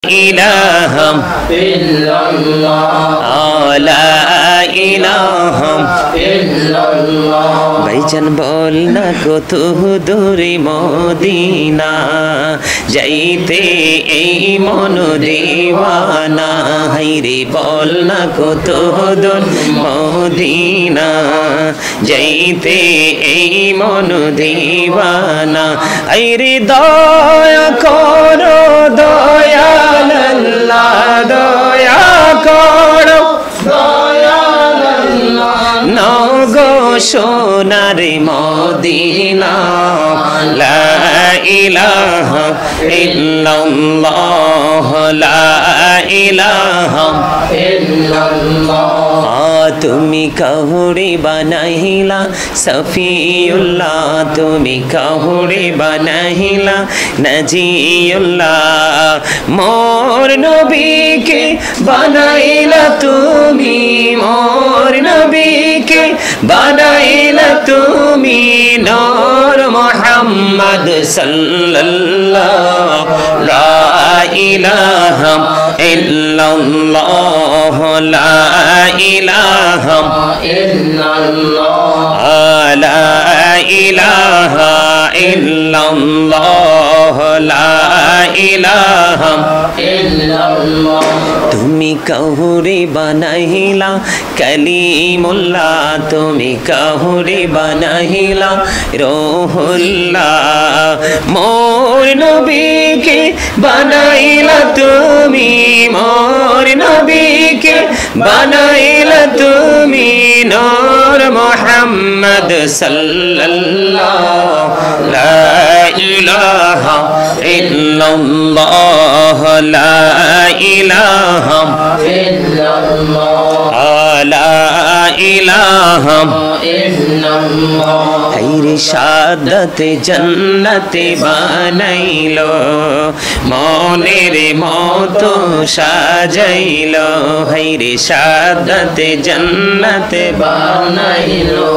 ইলাহা ইল্লাল্লাহ লা ইলাহা ইল্লাল্লাহ ভাইজান বল না কত দূরে মদিনা যাইতে এই মন দিওয়ানা হাইরে বল না কত দূর মদিনা যাইতে এই মন দিওয়ানা হাইরে দয়া করো দয়াল আল্লাহ দয়া করো দয়াল আল্লাহ নগো সোনার মদিনা লা ইলাহা ইল্লাল্লাহ লা ইলাহা ইল্লাল্লাহ তুমি কাহুরে বানাইলা সফিউল্লাহ তুমি কাহুরে বানাইলা নজিউল্লাহ মোর নবীকে বানাইলা তুমি মোর নবীকে বানাইলা তুমি নূর মুহাম্মদ সাল্লাল্লাহু লা ইলাহা ইল্লাল্লাহ লা ইলাহা ইল্লাল্লাহ লা ইলাহা ইল্লাল্লাহ লা ইলাহা ইল্লাল্লাহ তুমি কাহুরে বানাইলা কালিমুল্লাহ তুমি কাহুরে বানাইলা রূহুল্লাহ মোর নবীকে বানাইলা তুমি মোর নবীকে বানাইলা তুমি নূর মুহাম্মদ সাল্লাল্লাহু লা ইলাহা ইল্লাল্লাহ লা ইলাহা ইল্লাল্লাহ লা ইলাহা ইল্লাল্লাহ হাইরে শাহাদাতে জান্নাতে বানাইলো মনের মতো সাজাইলো হাইরে শাহাদাতে জান্নাতে বানাইলো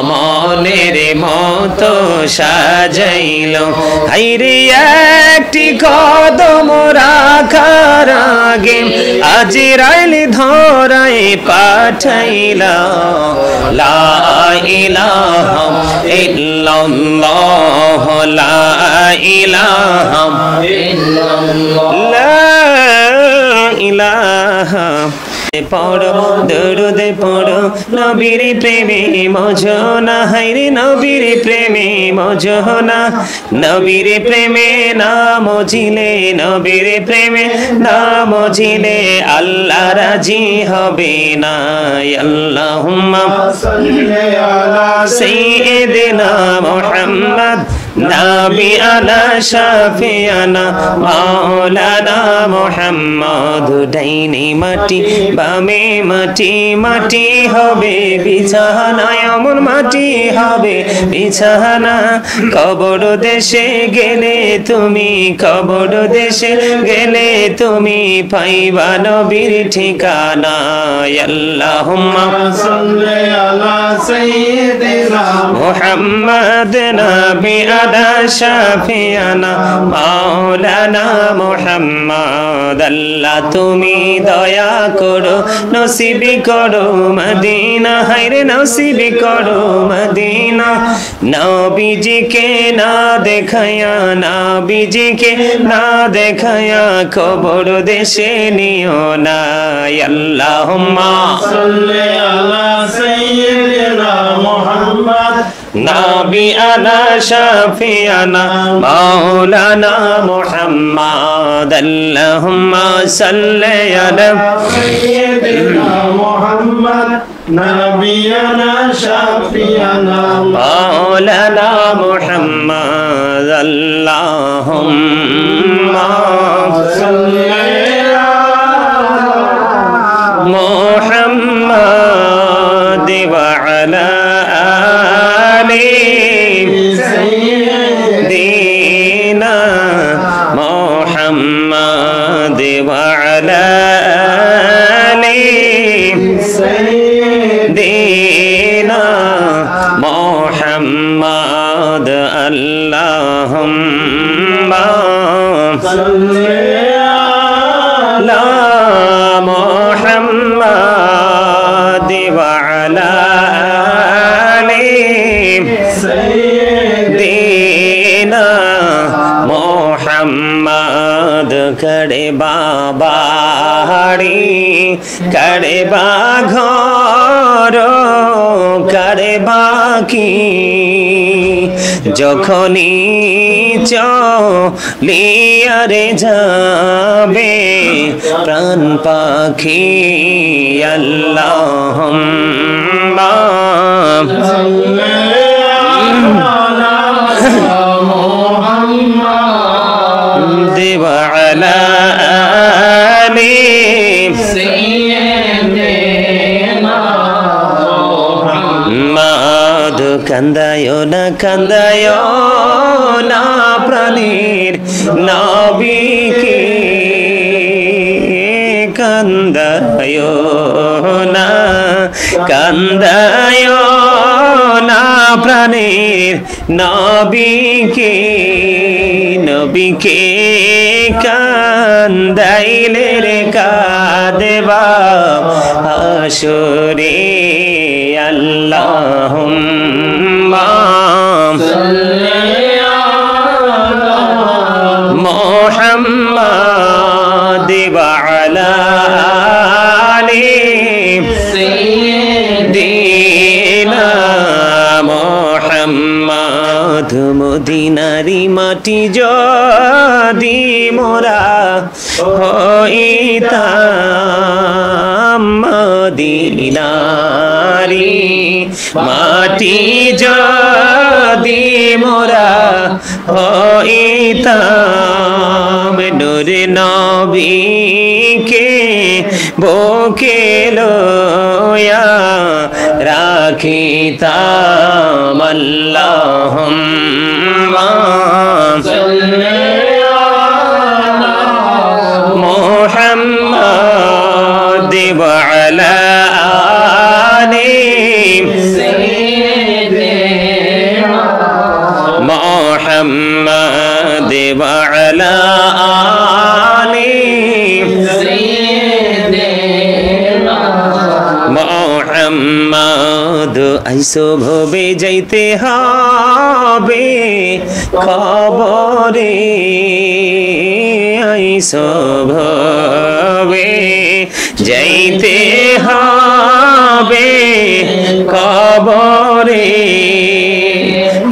মনের মতো সাজাইলো হাইরে একটি কদম রাখার আগে আজরাইল ধরায় পাঠাইলা লা ইলাহা ইল্লাল্লাহ লা ইলাহা ইল্লাল্লাহ লা ইলাহা পড়ো দরুদে পড়ো নবীর প্রেমে মজনা হাইরে নবীর প্রেমে মজনা নবীর প্রেমে না মজিলে নবীর প্রেমে না মজিলে আল্লাহ রাজি হবে না আল্লাহুম্মা সাল্লি আলা সাইয়্যিদিনা মুহাম্মদ নাবিয়ানা শাফিয়ানা মাওলানা মুহাম্মদ ডাইনে মাটি বামে মাটি মাটি হবে বিছানা এমন মাটি হবে বিছানা কবর দেশে গেলে তুমি কবর দেশে গেলে তুমি পাইবা নবীর ঠিকানা আল্লাহুম্মা সাল্লি আলা সাইয়্যিদিনা মুহাম্মদ নাবিয়ানা শাফিয়ানা মাওলানা মুহাম্মদ আল্লাহ তুমি দয়া করো নসিবি করো মদিনা হায়রে নসিবি করো মদিনা নবীজিকে না দেখায়া নবীজিকে না দেখায়া কবর দেশে নিও না আল্লাহুম্মা সাল্লি আলা সাইয়্যিদিনা মুহাম্মদ নাবিয়ানা শাফিয়ানা মাওলানা মুহাম্মদ আল্লাহুম্মা সাল্লি আলা সাইয়্যিদিনা মুহাম্মদ নাবিয়ানা শাফিয়ানা মাওলানা মুহাম্মদ আল্লাহুম্মা সাল্লি আলা মুহাম্মদ ওয়া আলা سيدنا محمد وعلى آل سيدنا محمد اللهم صل करे बाड़ी करे घर करे बाकी যখনই চলিয়ারে যাবে প্রাণ পাখি আল্লাহুম্মা দেওয়া আলা আলি মাধু কান্দায় না প্রাণীর নবীকে কান্দায় না প্রাণীর নবীকে কান্দাইলে রে কাঁদবা হাসরে আল্লাহুম্মা মুহাম্মাদ ওয়া আলা আলি সাইয়্যিদিনা মুহাম্মাদ মদিনারি মাটি যদি মোরা হইতাম মদিনারি মাটি যদি মোরা হইতাম নূর নবীকে বুকে লইয়া রাখিতাম আল্লাহুম্মা মুহাম্মাদ ওয়া আলা আলি মুহাম্মাদ ওয়া আলা আলি মুহাম্মাদ আইসো ভবে যাইতে হবে খবরে আইসো ভবে যাইতে হবে কবরে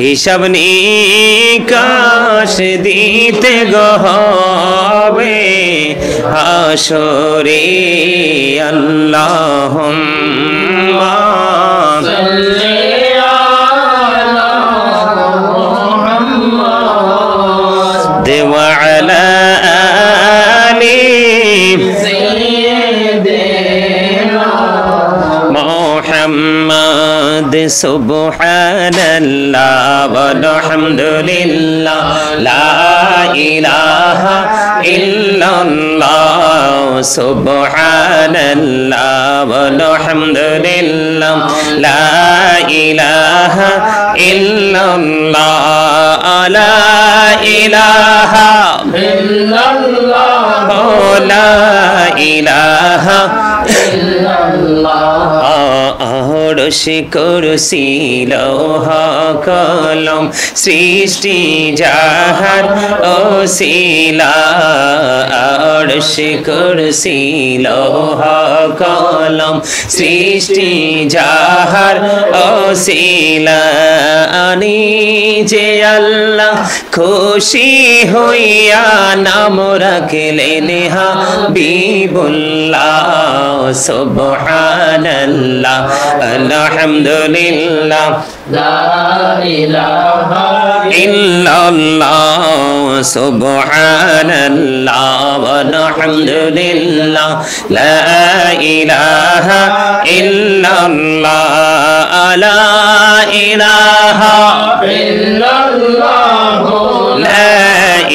হিসাব নিকাশ দিতে হবে হাসরে আল্লাহুম্মা দেওয়া আলা আলি মুহাম্মাদ সুবহানাল্লাহ ওয়ালহামদুলিল্লাহ লা ইলাহা ইল্লাল্লাহ সুবহানাল্লাহ ওয়ালহামদুলিল্লাহ লা ইলাহা ইল্লাল্লাহ লা ইলাহা ইল্লাল্লাহ লা ইলাহা ইল্লাল্লাহ আরশ কুরসি লৌহ কলম সৃষ্টি জাহান ওসিলা আরশ কুরসি লৌহ কলম সৃষ্টি জাহান ওসিলা আনি যে আল্লাহ খুশি হইয়া নাম রাখলেন হাবিবুল্লাহ সুবহানাল্লাহ আলহামদুলিল্লাহ লা ইলাহা ইল্লাল্লাহ সুবহানাল্লাহ আলহামদুলিল্লাহ লা ইলাহা ইল্লাল্লাহ লা ইলাহা ইল্লাল্লাহ লা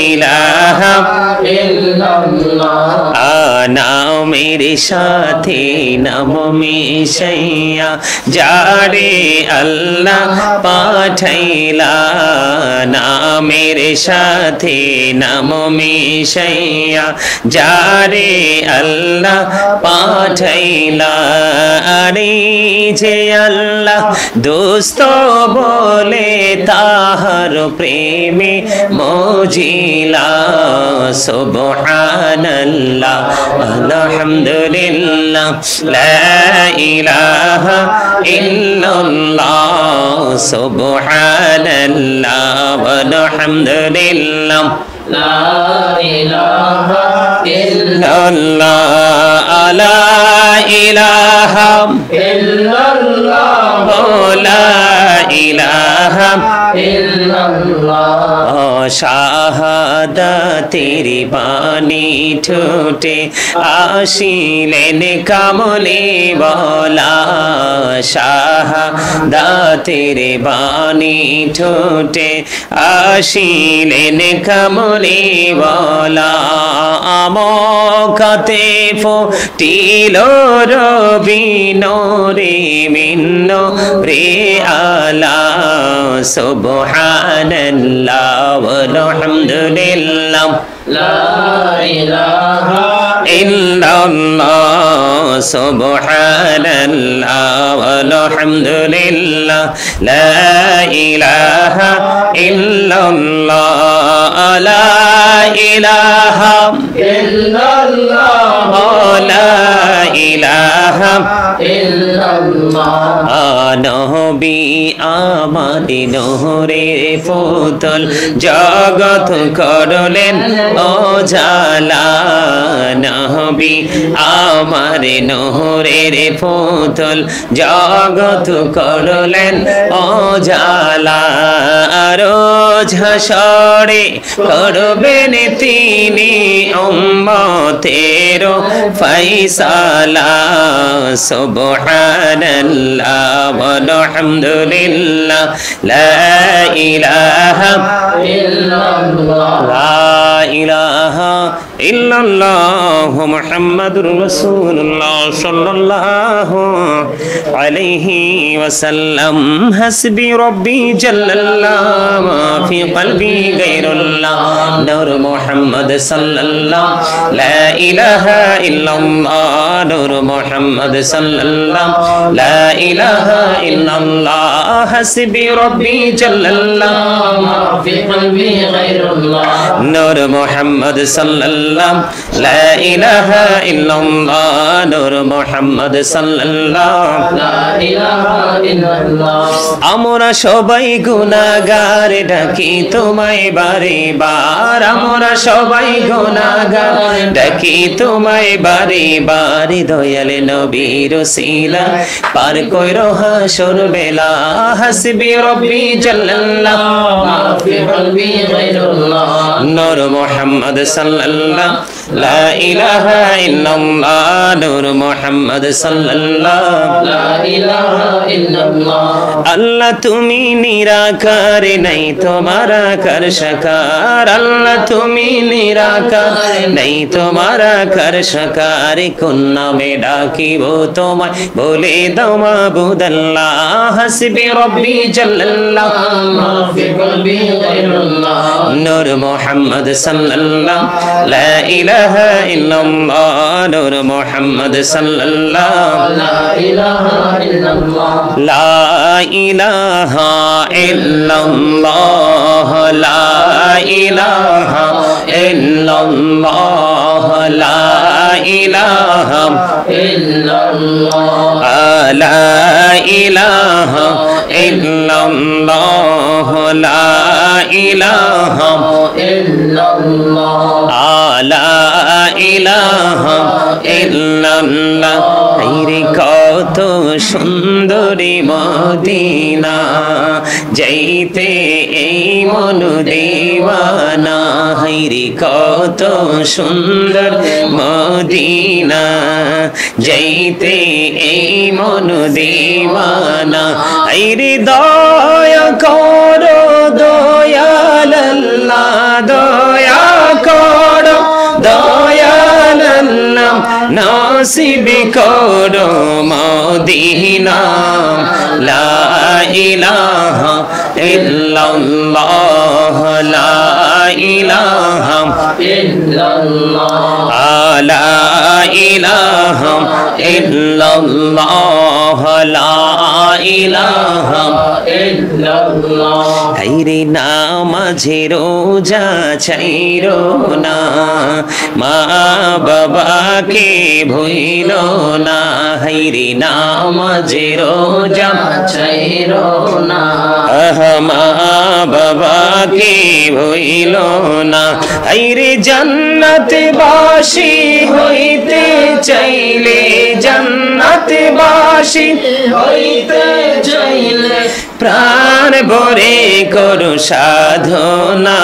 ইলাহা ইল্লাল্লাহ নামের সাথে নাম মিশাইয়া যারে আল্লাহ পাঠাইলা নামের সাথে নাম মিশাইয়া যারে আল্লাহ পাঠাইলা আরে যে আল্লাহ দোস্ত বলে তাহার প্রেমে মজিলা সুবহানাল্লাহ আলহামদুলিল্লাহ লা ইলাহা ইল্লাল্লাহ সুবহানাল্লাহ আলহামদুলিল্লাহ লা ইলাহা ইল্লাল্লাহ লা ইলাহা ইল্লাল্লাহ লা ইলাহা ইল্লাল্লাহ শাহাদাতের বাণী ঠোঁটে আসিলেন কামলে বলা শাহাদাতের বাণী ঠোঁটে আসিলেন কামলে বলা আমকাতে ফুটিল রবিনরে মিন্ন রে আলা সুবহানাল্লাহ আলহামদুলিল্লাহ লা ইলাহা ইল্লাল্লাহ সুবহানাল্লাহ আলহামদুলিল্লাহ লা ইলাহা ইল্লাল্লাহ লা ইলাহা ইল্লাল্লাহ লা ইলাহা ইল্লাল্লাহ নবী আমার নহরের পুতুল জগৎ করলেন ওজালা নবী আমার নহরের পুতুল জগৎ করলেন ওজালা রোজ হাসরে করবেন তিনি উম্মতের ফয়সালা সুবহানাল্লাহ আলহামদুলিল্লাহ লা ইলাহা ইল্লাল্লাহ লা ইলাহা ইল্লাল্লাহ মুহাম্মাদুর রাসূলুল্লাহ সাল্লাল্লাহু আলাইহি ওয়াসাল্লাম হাসবি রব্বি জাল্লাল্লাহ মা ফি কলবি গায়রুল্লাহ নূর মুহাম্মদ সাল্লাল্লাহ লা ইলাহা ইল্লাল্লাহ নূর মুহাম্মদ সাল্লাল্লাহ লা ইলাহা ইল্লাল্লাহ হাসবি রব্বি জাল্লাল্লাহ মা ফি কলবি গায়রুল্লাহ নূর মুহাম্মদ সাল্লাল্লাহ লা ইলাহা ইল্লাল্লাহ নূর মুহাম্মদ সাল্লাল্লাহ লা ইলাহা ইল্লাল্লাহ আমরা সবাই গুনাহগার ডাকি তোমায় বারে বার আমরা সবাই গুনাহগার ডাকি তোমায় বারে বার দয়াল নবীর ওসিলা পার কইরো হাসর বেলা হাসবি রব্বি জাল্লাল্লাহ মা ফি কলবি গায়রুল্লাহ নূর মুহাম্মদ সাল্লাল্লাহ লা ইলাহা ইল্লাল্লাহ নূর মুহাম্মদ সাল্লাল্লাহ লা ইলাহা ইল্লাল্লাহ আল্লাহ তুমি নিরাকার নাই তোমার আকার সাকার আল্লাহ তুমি নিরাকার নাই তোমার আকার সাকার কোন নামে ডাকিব তোমায় বলে দাও মাবুদাল্লাহ হাসবি রব্বি জাল্লাল্লাহ মা ফি কলবি গায়রুল্লাহ নূর মুহাম্মদ সাল্লাল্লাহ লা ইলাহা ইল্লাল্লাহ নূর মুহাম্মদ সাল্লাল্লাহ লা ইলাহা ইল্লাল্লাহ লা ইলাহা ইল্লাল্লাহ লা ইলাহা ইল্লাল্লাহ লা ইলাহা ইল্লাল্লাহ লা ইলাহা ইল্লাল্লাহ লা ইলাহা ইল্লাল্লাহ লা ইলাহা ইল্লাল্লাহ রে কত সুন্দরী মদিনা যাইতে এই মন দিওয়ানা রে কত সুন্দর মদিনা যাইতে এই মন দিওয়ানা রে দয়া করো দয়াল আল্লাহ দয়া করো দয়াল আল্লাহ নসিব করো মদিনা লা ইলাহা ইল্লাল্লাহ লা ইলাহা ইল্লাল্লাহ লা ইলাহা ইল্লাল্লাহ লা ইলাহা ইল্লাল্লাহ হায়রে নামাজে রোজা ছাইরো না মা বাবাকে ভুইলো না হায়রে নামাজে রোজা ছাইরো না মা বাবাকে ভুইলো না হায়রে জান্নাতে বাসী হইতে চাইলে জান্নাতে বাসী হইতে চাইলে প্রাণ ভরে করো সাধনা।